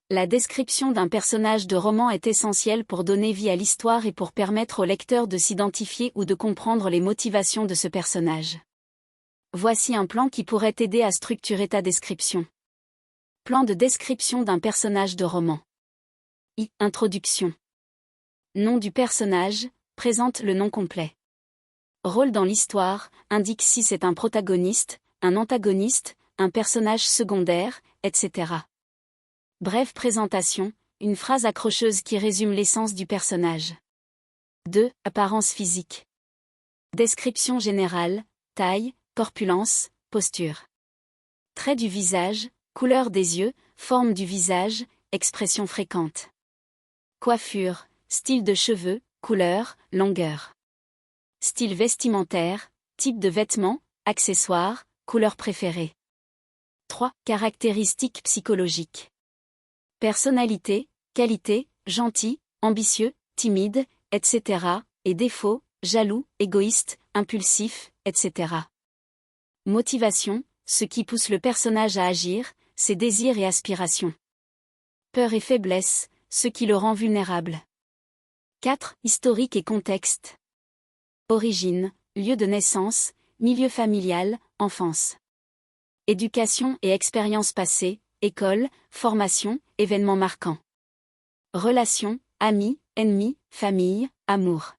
La description d'un personnage de roman est essentielle pour donner vie à l'histoire et pour permettre au lecteur de s'identifier ou de comprendre les motivations de ce personnage. Voici un plan qui pourrait t'aider à structurer ta description. Plan de description d'un personnage de roman. Introduction. Nom du personnage, présente le nom complet. Rôle dans l'histoire, indique si c'est un protagoniste, un antagoniste, un personnage secondaire, etc. Brève présentation, une phrase accrocheuse qui résume l'essence du personnage. 2. Apparence physique. Description générale, taille, corpulence, posture. Traits du visage, couleur des yeux, forme du visage, expression fréquente. Coiffure, style de cheveux, couleur, longueur. Style vestimentaire, type de vêtements, accessoires, couleur préférée. 3. Caractéristiques psychologiques. Personnalité, qualité, gentil, ambitieux, timide, etc. et défauts, jaloux, égoïste, impulsif, etc. Motivation, ce qui pousse le personnage à agir, ses désirs et aspirations. Peur et faiblesse, ce qui le rend vulnérable. 4. Historique et contexte. Origine, lieu de naissance, milieu familial, enfance. Éducation et expérience passée, école, formation, événements marquants. Relations, amis, ennemis, famille, amour.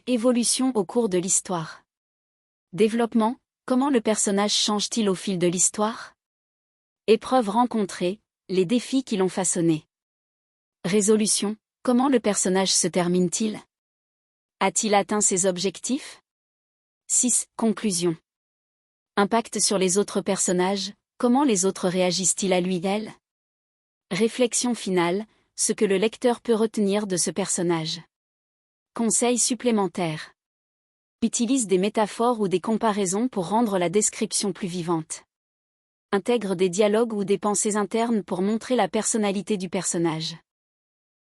Évolution au cours de l'histoire. Développement, comment le personnage change-t-il au fil de l'histoire? Épreuves rencontrées, les défis qui l'ont façonné. Résolution, comment le personnage se termine-t-il? A-t-il atteint ses objectifs? 6. Conclusion. Impact sur les autres personnages, comment les autres réagissent-ils à lui/elle? Réflexion finale, ce que le lecteur peut retenir de ce personnage. Conseils supplémentaires. Utilise des métaphores ou des comparaisons pour rendre la description plus vivante. Intègre des dialogues ou des pensées internes pour montrer la personnalité du personnage.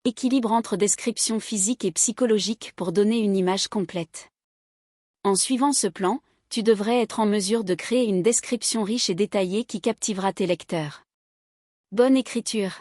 Équilibre entre description physique et psychologique pour donner une image complète. En suivant ce plan, tu devrais être en mesure de créer une description riche et détaillée qui captivera tes lecteurs. Bonne écriture!